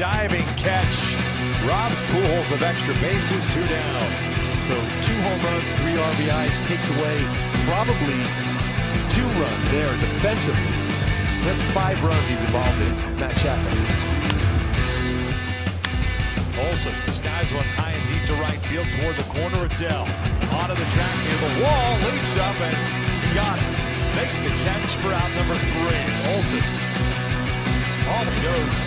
diving catch robs Pujols of extra bases, 2 down. So 2 home runs, 3 RBIs, takes away probably 2 runs there defensively. That's 5 runs he's involved in. Matt Chapman. Olsen skies one high and deep to right field toward the corner. Adell onto the track near the wall, leaps up and got it. Makes the catch for out number 3. Olsen. On he goes.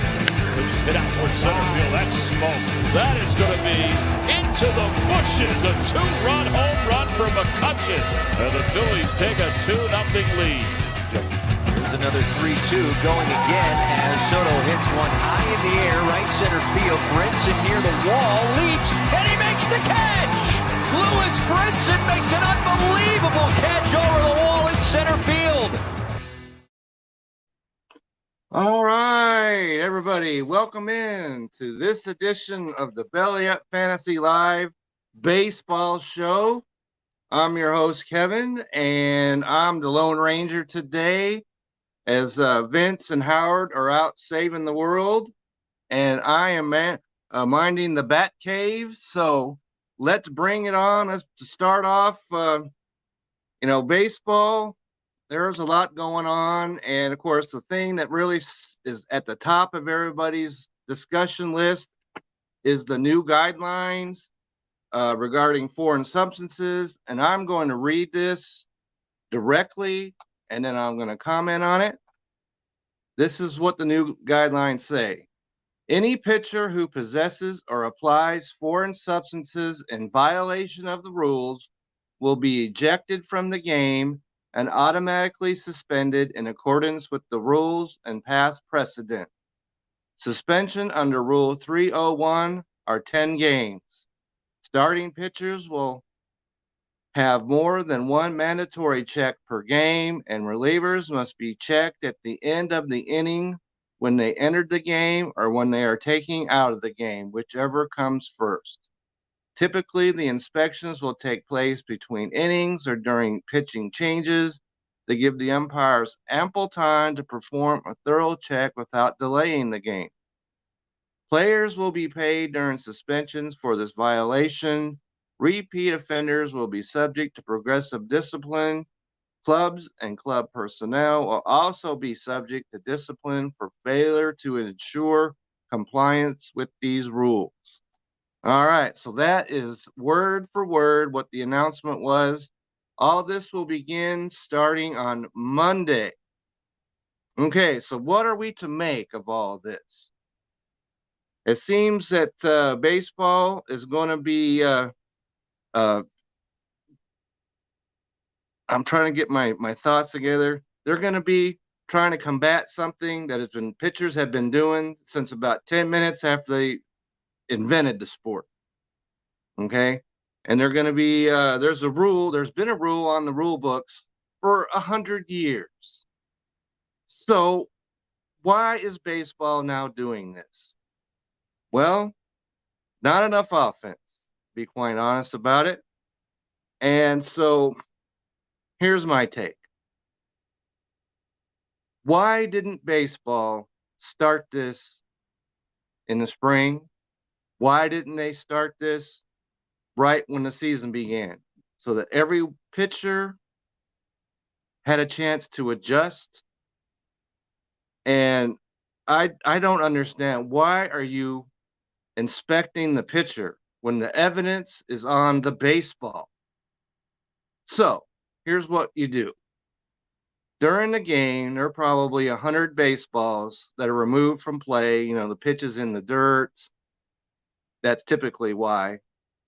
Hit out towards center field. That's smoke. That is going to be into the bushes. A 2-run home run for McCutchen. And the Phillies take a 2-0 lead. Here's another 3-2 going again as Soto hits one high in the air, right center field. Brinson near the wall, leaps, and he makes the catch! Lewis Brinson makes an unbelievable catch over the wall in center field. All right, everybody, welcome in to this edition of the Belly Up Fantasy Live Baseball Show. I'm your host, Kevin, and I'm the Lone Ranger today as Vince and Howard are out saving the world, and I am minding the Bat Cave. So let's bring it on. Let's start off, baseball. There's a lot going on, and of course, the thing that really is at the top of everybody's discussion list is the new guidelines regarding foreign substances, and I'm going to read this directly, and then I'm going to comment on it. This is what the new guidelines say. Any pitcher who possesses or applies foreign substances in violation of the rules will be ejected from the game and automatically suspended in accordance with the rules and past precedent. Suspension under Rule 301 are 10 games. Starting pitchers will have more than 1 mandatory check per game, and relievers must be checked at the end of the inning when they entered the game or when they are taking out of the game, whichever comes first. Typically, the inspections will take place between innings or during pitching changes. They give the umpires ample time to perform a thorough check without delaying the game. Players will be paid during suspensions for this violation. Repeat offenders will be subject to progressive discipline. Clubs and club personnel will also be subject to discipline for failure to ensure compliance with these rules. All right, so that is word for word what the announcement was. All this will begin starting on Monday. Okay, so what are we to make of all this? It seems that baseball is going to be, I'm trying to get my thoughts together. They're going to be trying to combat something that pitchers have been doing since about 10 minutes after they invented the sport. Okay, and they're going to be there's been a rule on the rule books for 100 years. So why is baseball now doing this? Well, not enough offense, to be quite honest about it. And so here's my take. Why didn't baseball start this in the spring? Why didn't they start this right when the season began? So that every pitcher had a chance to adjust. And I don't understand, why are you inspecting the pitcher when the evidence is on the baseball? So here's what you do. During the game, there are probably 100 baseballs that are removed from play. The pitch is in the dirt. That's typically why.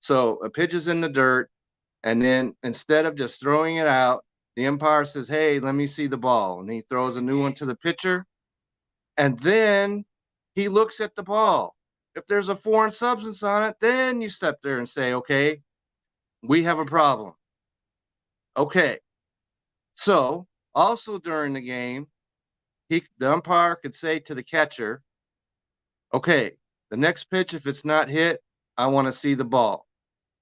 So a pitch is in the dirt, and then instead of just throwing it out, the umpire says, hey, let me see the ball. And he throws a new one to the pitcher. And then he looks at the ball. If there's a foreign substance on it, then you step there and say, okay, we have a problem. Okay. So also during the game, the umpire could say to the catcher, okay, the next pitch, if it's not hit, I want to see the ball.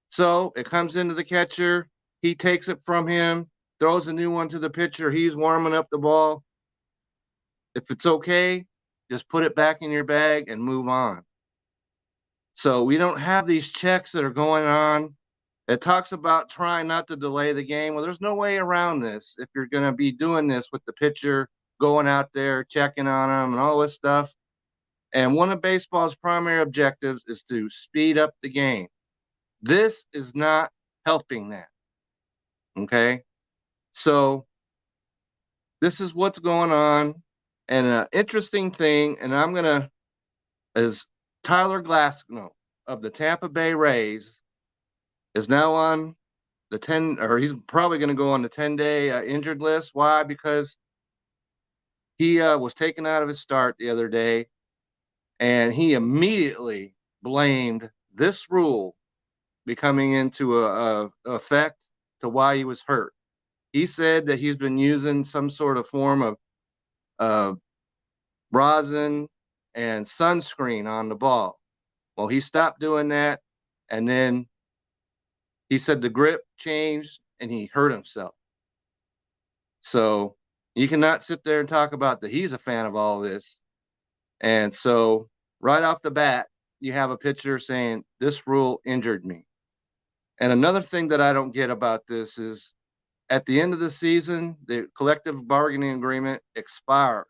So it comes into the catcher. He takes it from him, throws a new one to the pitcher. He's warming up the ball. If it's okay, Just put it back in your bag and move on. So we don't have these checks that are going on. It talks about trying not to delay the game. Well, there's no way around this if you're going to be doing this with the pitcher going out there, checking on them and all this stuff. And one of baseball's primary objectives is to speed up the game. This is not helping that. Okay? So this is what's going on. And an interesting thing, and I'm going to, is Tyler Glasnow of the Tampa Bay Rays is now on the 10, or he's probably going to go on the 10-day injured list. Why? Because he was taken out of his start the other day, and he immediately blamed this rule becoming into a effect to why he was hurt. He said that he's been using some sort of form of rosin and sunscreen on the ball. Well, he stopped doing that, and then he said the grip changed and he hurt himself. So you cannot sit there and talk about that he's a fan of all this. And so right off the bat, you have a pitcher saying this rule injured me. And another thing that I don't get about this is at the end of the season, the collective bargaining agreement expires.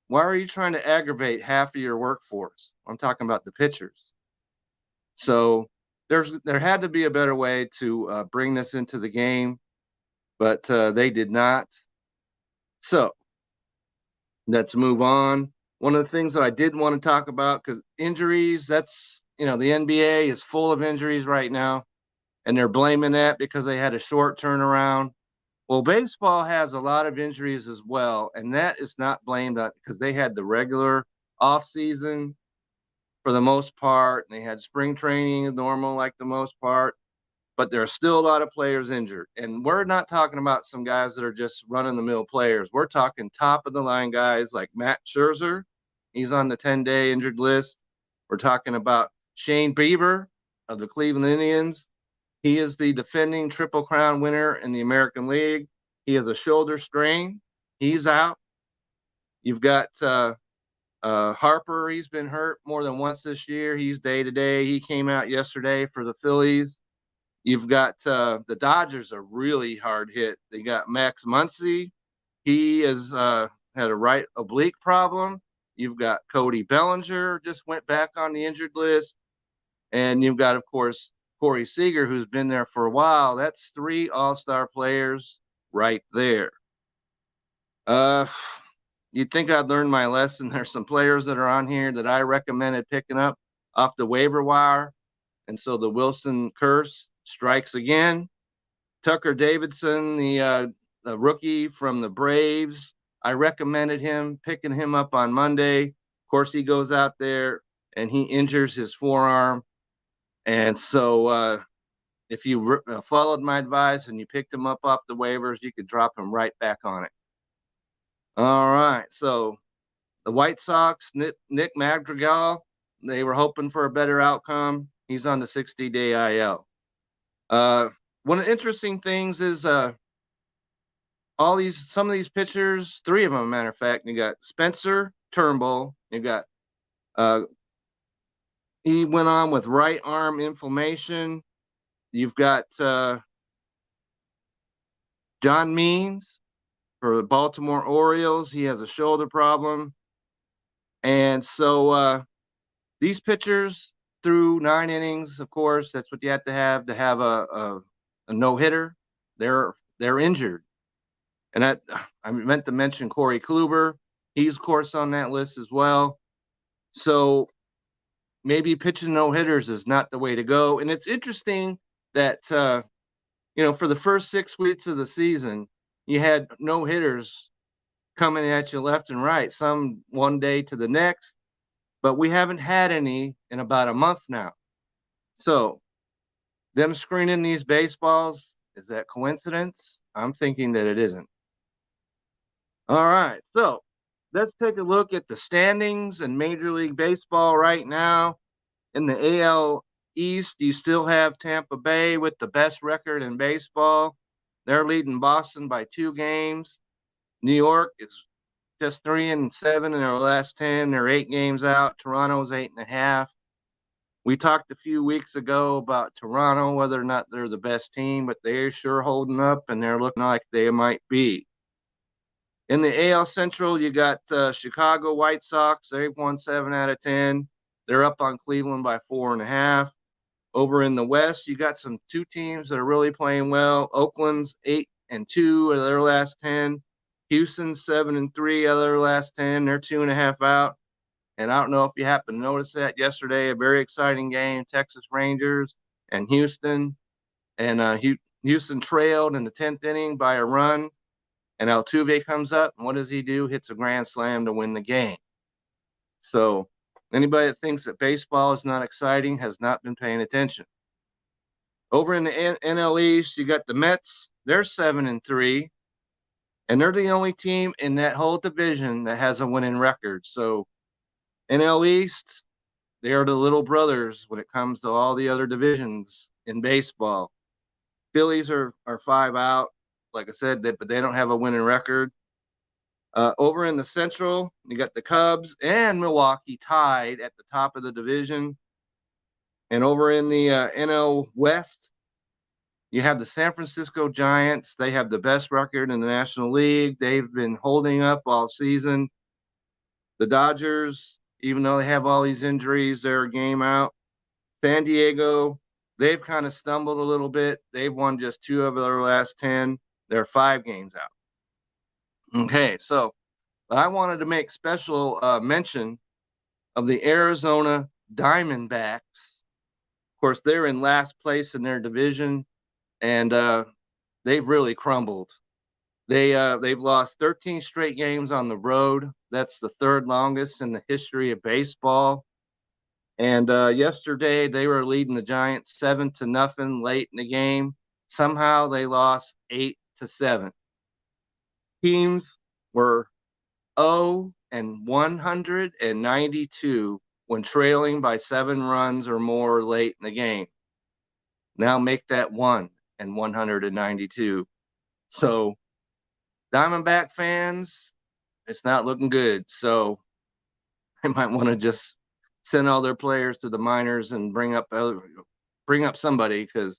Why are you trying to aggravate half of your workforce? I'm talking about the pitchers. So there had to be a better way to bring this into the game, but they did not. So let's move on. One of the things that I did want to talk about, because injuries, that's, the NBA is full of injuries right now, and they're blaming that because they had a short turnaround. Well, baseball has a lot of injuries as well, and that is not blamed on because they had the regular off season for the most part, and they had spring training as normal like the most part, but there are still a lot of players injured. And we're not talking about some guys that are just run-of-the-mill players. We're talking top-of-the-line guys like Matt Scherzer. He's on the 10-day injured list. We're talking about Shane Bieber of the Cleveland Indians. He is the defending Triple Crown winner in the American League. He has a shoulder strain. He's out. You've got Harper. He's been hurt more than once this year. He's day-to-day. He came out yesterday for the Phillies. You've got the Dodgers are really hard hit. They got Max Muncy. He has had a right oblique problem. You've got Cody Bellinger just went back on the injured list. And you've got, of course, Corey Seager, who's been there for a while. That's 3 all-star players right there. You'd think I'd learned my lesson. There's some players that are on here that I recommended picking up off the waiver wire. And so the Wilson curse strikes again. Tucker Davidson, the rookie from the Braves, I recommended him, picking him up on Monday. Of course, he goes out there and he injures his forearm. And so if you followed my advice and you picked him up off the waivers, you could drop him right back on it. All right. So the White Sox, Nick Madrigal, they were hoping for a better outcome. He's on the 60-day IL. One of the interesting things is some of these pitchers, 3 of them, matter of fact, you got Spencer Turnbull, you got he went on with right arm inflammation. You've got John Means for the Baltimore Orioles. He has a shoulder problem. And so these pitchers through 9 innings, of course, that's what you have to have a no-hitter. They're injured. And that I meant to mention Corey Kluber. He's, of course, on that list as well. So maybe pitching no-hitters is not the way to go. And it's interesting that, for the first 6 weeks of the season, you had no-hitters coming at you left and right, some one day to the next. But we haven't had any in about a month now. So them screening these baseballs, is that coincidence? I'm thinking that it isn't. All right, so let's take a look at the standings in Major League Baseball right now. In the AL East, you still have Tampa Bay with the best record in baseball. They're leading Boston by 2 games. New York is just 3-7 in their last 10. They're 8 games out. Toronto's 8.5. We talked a few weeks ago about Toronto, whether or not they're the best team, but they're sure holding up, and they're looking like they might be. In the AL Central, you got Chicago White Sox. They've won 7 out of 10. They're up on Cleveland by 4.5. Over in the West, you got two teams that are really playing well. Oakland's 8-2 of their last 10. Houston's 7-3 of their last 10. They're 2.5 out. And I don't know if you happen to notice that yesterday, a very exciting game, Texas Rangers and Houston. And Houston trailed in the 10th inning by a run. And Altuve comes up, and what does he do? Hits a grand slam to win the game. So anybody that thinks that baseball is not exciting has not been paying attention. Over in the NL East, you got the Mets. They're 7-3. And they're the only team in that whole division that has a winning record. So NL East, they are the little brothers when it comes to all the other divisions in baseball. Phillies are 5 out, like I said, but they don't have a winning record. Over in the Central, you got the Cubs and Milwaukee tied at the top of the division. And over in the NL West, you have the San Francisco Giants. They have the best record in the National League. They've been holding up all season. The Dodgers, even though they have all these injuries, they're a game out. San Diego, they've kind of stumbled a little bit. They've won just 2 of their last 10. They're 5 games out. Okay, so I wanted to make special mention of the Arizona Diamondbacks. Of course, they're in last place in their division, and they've really crumbled. They've lost 13 straight games on the road. That's the 3rd longest in the history of baseball. And yesterday they were leading the Giants 7-0 late in the game. Somehow they lost 8-7. Teams were 0-192 when trailing by 7 runs or more late in the game. Now make that 1-192. So Diamondback fans, it's not looking good. So they might want to just send all their players to the minors and bring up somebody, because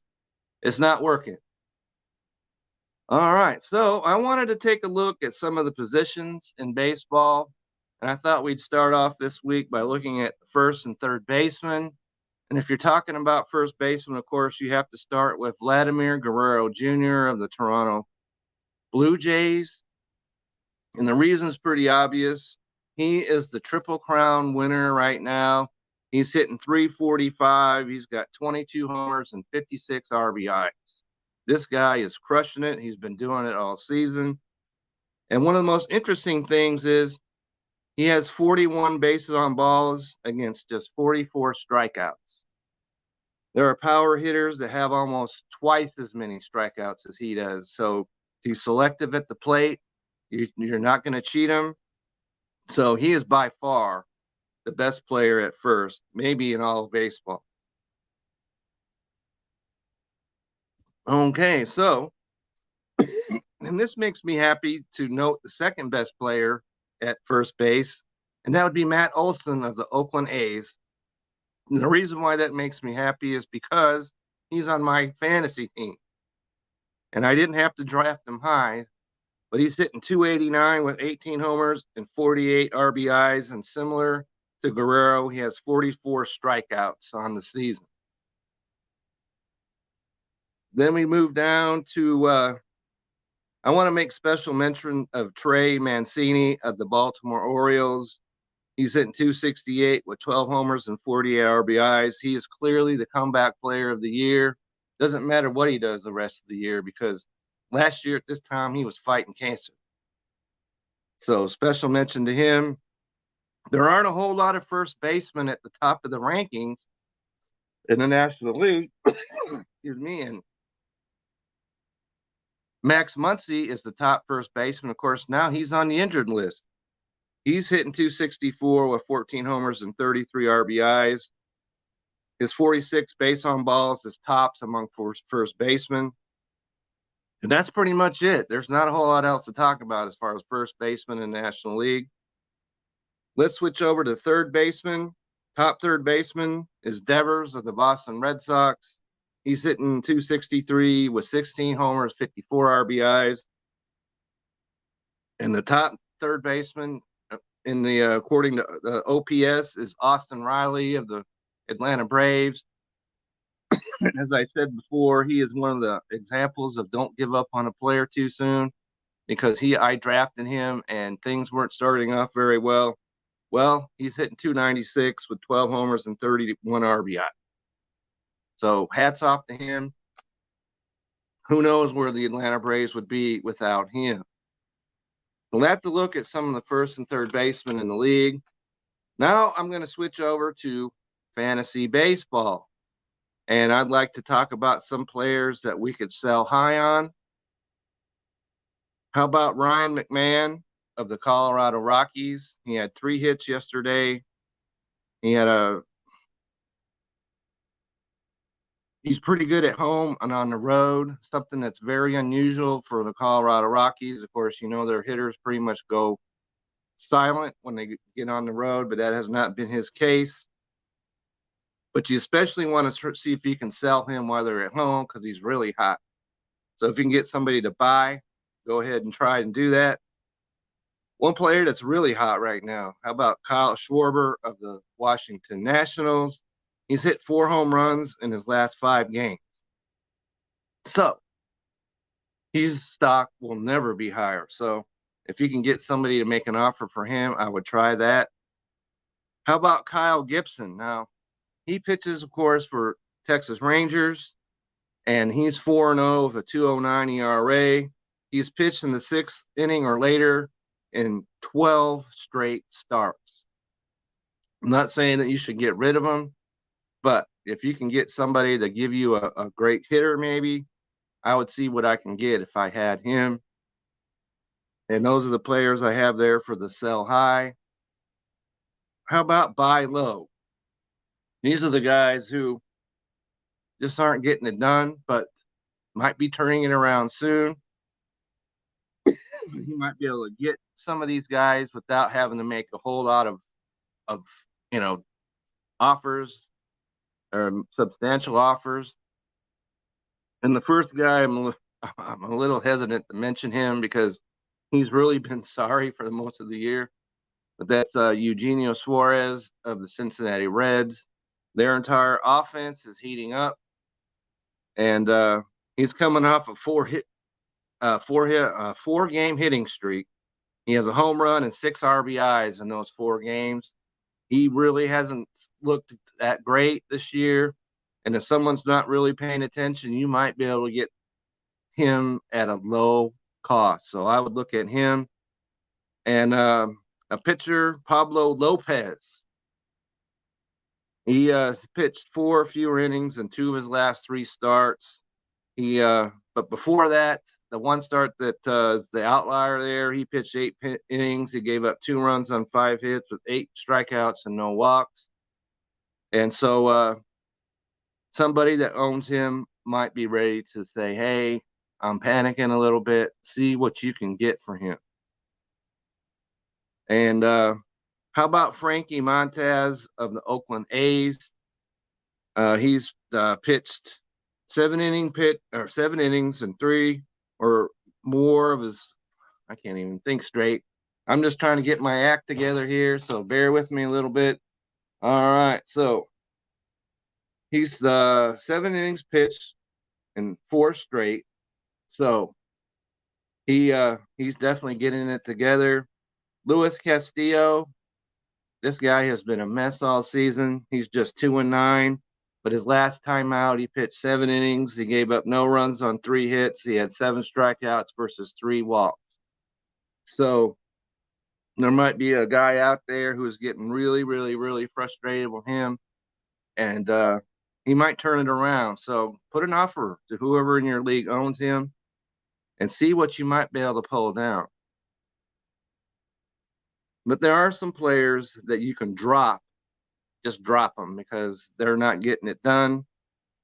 it's not working. All right, so I wanted to take a look at some of the positions in baseball, and I thought we'd start off this week by looking at first and third baseman. And if you're talking about first baseman, of course, you have to start with Vladimir Guerrero Jr. of the Toronto Blue Jays. And the reason's pretty obvious. He is the Triple Crown winner right now. He's hitting .345. He's got 22 homers and 56 RBIs. This guy is crushing it. He's been doing it all season. And one of the most interesting things is he has 41 bases on balls against just 44 strikeouts. There are power hitters that have almost twice as many strikeouts as he does. So he's selective at the plate. You're not going to cheat him. So he is by far the best player at first, maybe in all of baseball. Okay, so, and this makes me happy to note the second best player at first base, and that would be Matt Olson of the Oakland A's. And the reason why that makes me happy is because he's on my fantasy team. And I didn't have to draft him high, but he's hitting .289 with 18 homers and 48 RBIs, and similar to Guerrero, he has 44 strikeouts on the season. Then we move down to, I want to make special mention of Trey Mancini of the Baltimore Orioles. He's hitting .268 with 12 homers and 48 RBIs. He is clearly the comeback player of the year. Doesn't matter what he does the rest of the year, because last year at this time he was fighting cancer. So special mention to him. There aren't a whole lot of first basemen at the top of the rankings in the National League. Excuse me. And Max Muncy is the top first baseman. Of course, now he's on the injured list. He's hitting .264 with 14 homers and 33 RBIs. His 46 base on balls is tops among first basemen. And that's pretty much it. There's not a whole lot else to talk about as far as first baseman in the National League. Let's switch over to third baseman. Top third baseman is Devers of the Boston Red Sox. He's hitting .263 with 16 homers, 54 RBIs. And the top third baseman in the according to the OPS is Austin Riley of the Atlanta Braves. As I said before, he is one of the examples of don't give up on a player too soon, because I drafted him and things weren't starting off very well. Well, he's hitting .296 with 12 homers and 31 RBI. So hats off to him. Who knows where the Atlanta Braves would be without him? We'll have to look at some of the first and third basemen in the league. Now I'm going to switch over to fantasy baseball. And I'd like to talk about some players that we could sell high on. How about Ryan McMahon of the Colorado Rockies? He had 3 hits yesterday. He's pretty good at home and on the road, something that's very unusual for the Colorado Rockies. Of course, you know, their hitters pretty much go silent when they get on the road, but that has not been his case. But you especially want to see if you can sell him while they're at home, because he's really hot. So if you can get somebody to buy, go ahead and try and do that. One player that's really hot right now, how about Kyle Schwarber of the Washington Nationals? He's hit 4 home runs in his last 5 games. So his stock will never be higher. So if you can get somebody to make an offer for him, I would try that. How about Kyle Gibson? Now, he pitches, of course, for Texas Rangers, and he's 4-0 with a 2.09 ERA. He's pitched in the 6th inning or later in 12 straight starts. I'm not saying that you should get rid of him, but if you can get somebody to give you a great hitter, maybe, I would see what I can get if I had him. And those are the players I have there for the sell high. How about buy low? These are the guys who just aren't getting it done, but might be turning it around soon. You might be able to get some of these guys without having to make a whole lot of offers or substantial offers. And the first guy, I'm a little hesitant to mention him because he's really been sorry for the most of the year. But that's Eugenio Suarez of the Cincinnati Reds. Their entire offense is heating up, and he's coming off a 4-game hitting streak. He has a home run and 6 RBIs in those 4 games. He really hasn't looked that great this year, and if someone's not really paying attention, you might be able to get him at a low cost. So I would look at him. And a pitcher, Pablo Lopez. He pitched 4 fewer innings in 2 of his last 3 starts. But before that, the one start that is the outlier there, he pitched 8 innings. He gave up 2 runs on 5 hits with 8 strikeouts and no walks. And so somebody that owns him might be ready to say, hey, I'm panicking a little bit. See what you can get for him. And how about Frankie Montas of the Oakland A's? He's pitched 7 innings and 3 or more of his. I can't even think straight. I'm just trying to get my act together here, so bear with me a little bit. All right, so he's 7 innings pitched and 4 straight. So he's definitely getting it together. Luis Castillo, this guy has been a mess all season. He's just 2-9, but his last time out, he pitched 7 innings. He gave up no runs on 3 hits. He had 7 strikeouts versus 3 walks. So there might be a guy out there who is getting really, really, really frustrated with him, and he might turn it around. So put an offer to whoever in your league owns him and see what you might be able to pull down. But there are some players that you can drop. Just drop them because they're not getting it done.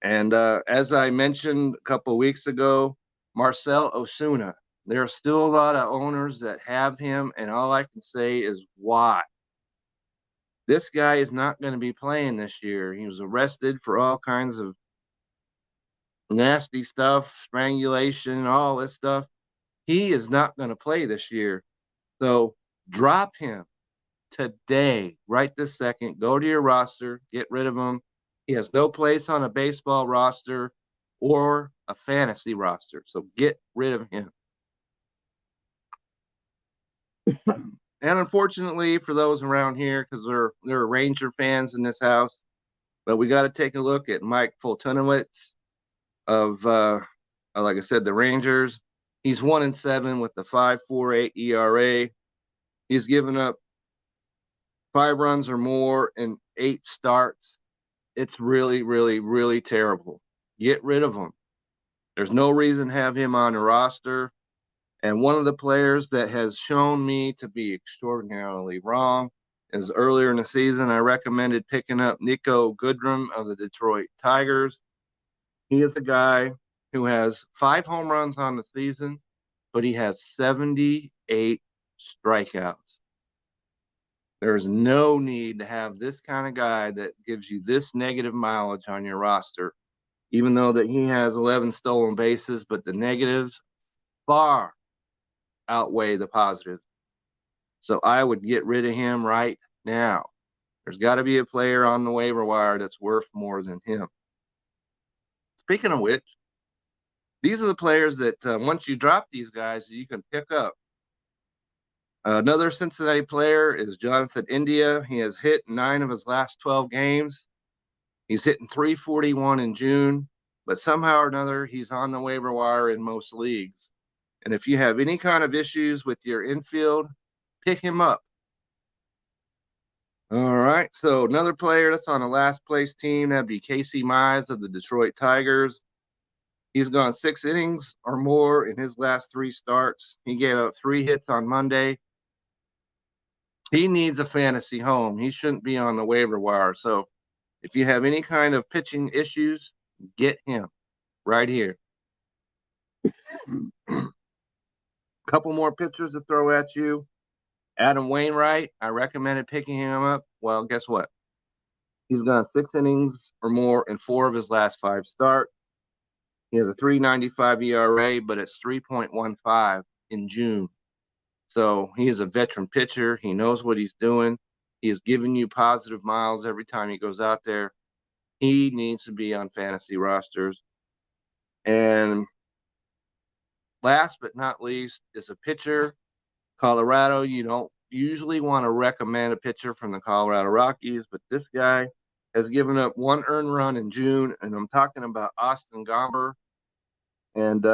And as I mentioned a couple of weeks ago, Marcel Osuna. There are still a lot of owners that have him, and all I can say is why. This guy is not going to be playing this year. He was arrested for all kinds of nasty stuff, strangulation, all this stuff. He is not going to play this year. So drop him today, right this second. Go to your roster, get rid of him. He has no place on a baseball roster or a fantasy roster. So get rid of him. And unfortunately for those around here, because there are Ranger fans in this house, but we got to take a look at Mike Fultonowicz of, like I said, the Rangers. He's 1-7 with the 5.48 ERA. He's given up 5 runs or more in 8 starts. It's really, really, really terrible. Get rid of him. There's no reason to have him on the roster. And one of the players that has shown me to be extraordinarily wrong is earlier in the season, I recommended picking up Nico Goodrum of the Detroit Tigers. He is a guy who has 5 home runs on the season, but he has 78 strikeouts. There's no need to have this kind of guy that gives you this negative mileage on your roster, even though that he has 11 stolen bases, but the negatives far outweigh the positives. So I would get rid of him right now. There's got to be a player on the waiver wire that's worth more than him. Speaking of which, these are the players that once you drop these guys, you can pick up. Another Cincinnati player is Jonathan India. He has hit 9 of his last 12 games. He's hitting .341 in June, but somehow or another, he's on the waiver wire in most leagues. And if you have any kind of issues with your infield, pick him up. All right, so another player that's on the last place team, that'd be Casey Mize of the Detroit Tigers. He's gone 6 innings or more in his last 3 starts. He gave up 3 hits on Monday. He needs a fantasy home. He shouldn't be on the waiver wire. So if you have any kind of pitching issues, get him right here. Couple more pitchers to throw at you. Adam Wainwright, I recommended picking him up. Well, guess what? He's gone 6 innings or more in 4 of his last 5 starts. He has a .395 ERA, but it's 3.15 in June. So he is a veteran pitcher. He knows what he's doing. He is giving you positive miles every time he goes out there. He needs to be on fantasy rosters. And last but not least is a pitcher. Colorado, you don't usually want to recommend a pitcher from the Colorado Rockies, but this guy has given up 1 earned run in June, and I'm talking about Austin Gomber. And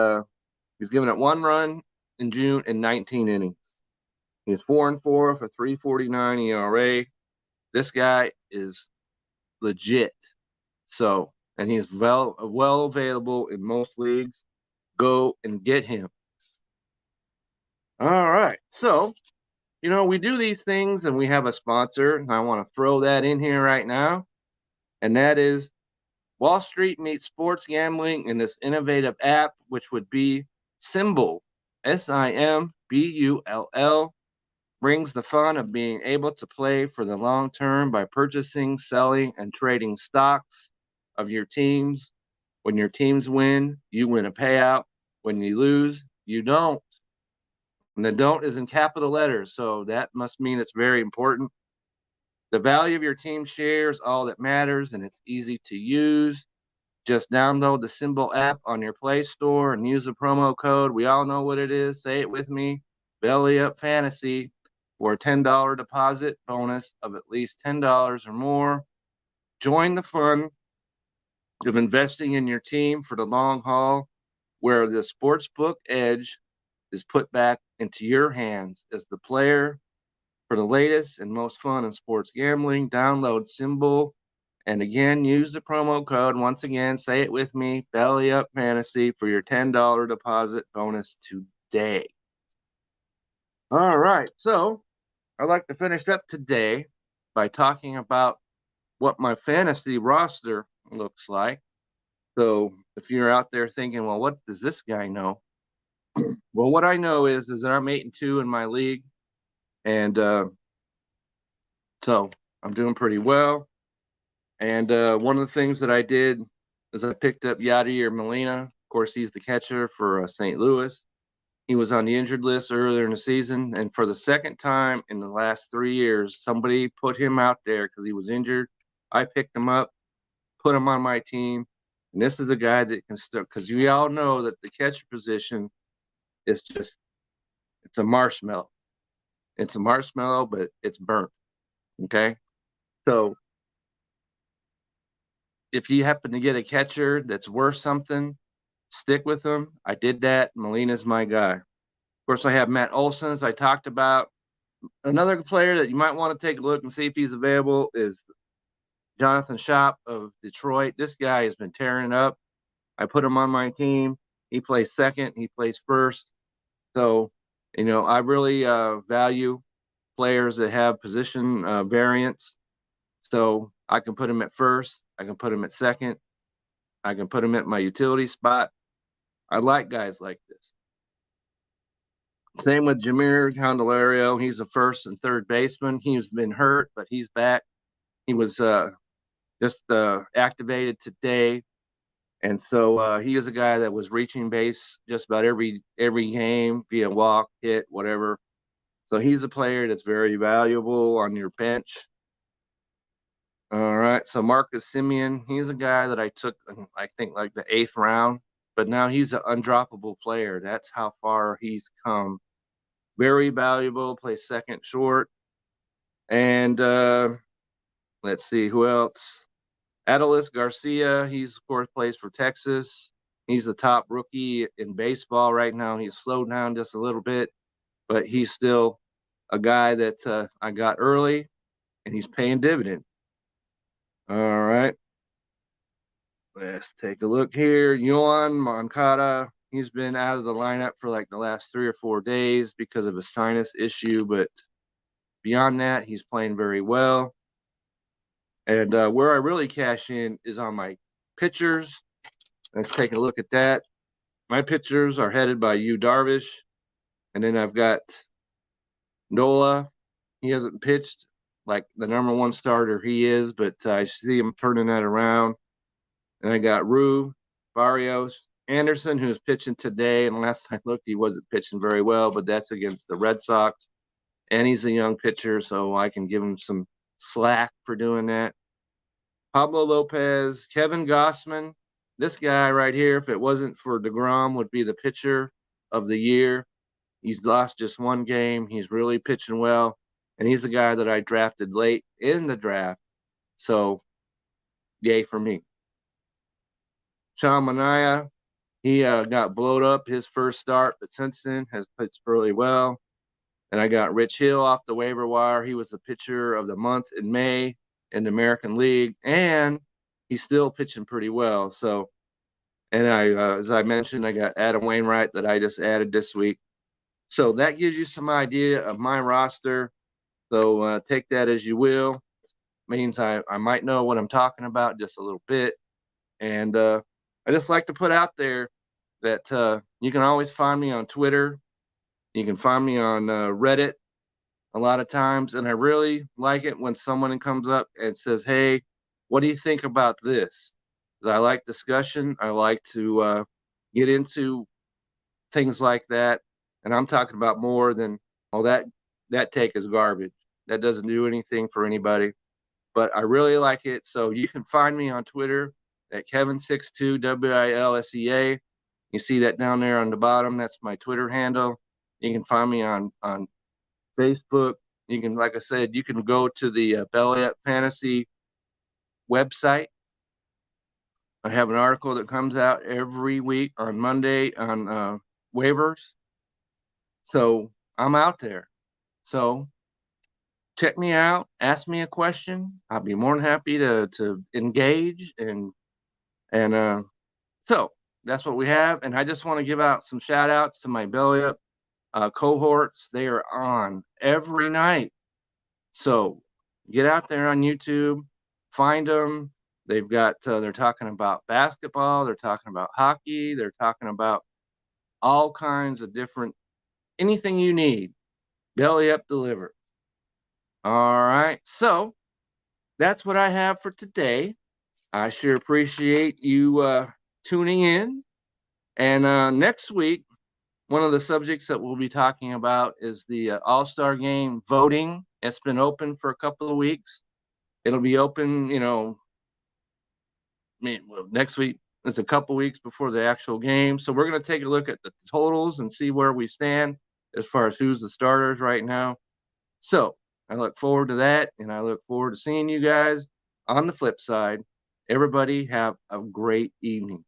he's given up 1 run in June in 19 innings. He's 4-4 for .349 ERA. This guy is legit. So, and he's well available in most leagues. Go and get him. All right. So, we do these things and we have a sponsor, and I want to throw that in here right now. And that is Wall Street meets sports gambling in this innovative app, which would be Simbull, Simbull, brings the fun of being able to play for the long term by purchasing, selling, and trading stocks of your teams. When your teams win, you win a payout. When you lose, you don't. And the don't is in capital letters, so that must mean it's very important. The value of your team share is all that matters, and it's easy to use. Just download the Simbull app on your Play Store and use the promo code. We all know what it is. Say it with me. Belly Up Fantasy for a $10 deposit bonus of at least $10 or more. Join the fun of investing in your team for the long haul, where the sportsbook edge is put back into your hands as the player. For the latest and most fun in sports gambling, download Simbull. And again, use the promo code. Once again, say it with me, Belly Up Fantasy, for your $10 deposit bonus today. All right, so I'd like to finish up today by talking about what my fantasy roster looks like. So if you're out there thinking, well, what does this guy know? Well, what I know is that I'm 8-2 in my league, and so I'm doing pretty well. And one of the things that I did is I picked up Yadier Molina. Of course, he's the catcher for St. Louis. He was on the injured list earlier in the season, and for the second time in the last 3 years, somebody put him out there because he was injured. I picked him up, put him on my team, and this is a guy that can start, because we all know that the catcher position is just, it's a marshmallow. It's a marshmallow, but it's burnt. Okay, so if you happen to get a catcher that's worth something, stick with them. I did that. Molina's my guy. Of course, I have Matt Olson, as I talked about. Another player that you might want to take a look and see if he's available is Jonathan Schopp of Detroit. This guy has been tearing it up. I put him on my team. He plays second. He plays first. So, I really value players that have position variance. So I can put him at first. I can put him at second. I can put him at my utility spot. I like guys like this. Same with Jeimer Candelario. He's a first and third baseman. He's been hurt, but he's back. He was just activated today. And so he is a guy that was reaching base just about every game via walk, hit, whatever. So he's a player that's very valuable on your bench. All right, so Marcus Semien, he's a guy that I took, I think, like the 8th round, but now he's an undroppable player. That's how far he's come. Very valuable, plays second short. And let's see, who else? Adolis Garcia, he's, of course, plays for Texas. He's the top rookie in baseball right now. He's slowed down just a little bit, but he's still a guy that I got early, and he's paying dividend. All right. Let's take a look here. Yoan Moncada, he's been out of the lineup for like the last 3 or 4 days because of a sinus issue, but beyond that, he's playing very well. And where I really cash in is on my pitchers. Let's take a look at that. My pitchers are headed by Yu Darvish, and then I've got Nola. He hasn't pitched like the number 1 starter he is, but I see him turning that around. And I got Rue, Barrios, Anderson, who's pitching today. And last I looked, he wasn't pitching very well, but that's against the Red Sox. And he's a young pitcher, so I can give him some slack for doing that. Pablo Lopez, Kevin Gossman. This guy right here, if it wasn't for DeGrom, would be the pitcher of the year. He's lost just 1 game. He's really pitching well. And he's a guy that I drafted late in the draft. So, yay for me. Sean Manaea, he got blowed up his first start, but since then has pitched really well. And I got Rich Hill off the waiver wire. He was the pitcher of the month in May in the American League, and he's still pitching pretty well. So, and I, as I mentioned, I got Adam Wainwright that I just added this week. So that gives you some idea of my roster. So take that as you will. Means I might know what I'm talking about just a little bit. And I just like to put out there that you can always find me on Twitter. You can find me on Reddit a lot of times. And I really like it when someone comes up and says, hey, what do you think about this? Because I like discussion. I like to get into things like that. And I'm talking about more than, oh, that take is garbage. That doesn't do anything for anybody. But I really like it. So you can find me on Twitter at Kevin62, WILSEA. You see that down there on the bottom. That's my Twitter handle. You can find me on Facebook. You can, like I said, you can go to the Belly Up Fantasy website. I have an article that comes out every week on Monday on waivers. So I'm out there. So check me out. Ask me a question. I'll be more than happy to engage. And so that's what we have. And I just want to give out some shout outs to my Belly Up cohorts. They are on every night. So get out there on YouTube, find them. They've got, they're talking about basketball. They're talking about hockey. They're talking about all kinds of different, anything you need, Belly Up delivered. All right, so that's what I have for today. I sure appreciate you tuning in. And next week, one of the subjects that we'll be talking about is the All-Star Game voting. It's been open for a couple of weeks. It'll be open, next week. It's a couple weeks before the actual game. So we're going to take a look at the totals and see where we stand as far as who's the starters right now. So I look forward to that, and I look forward to seeing you guys on the flip side. Everybody have a great evening.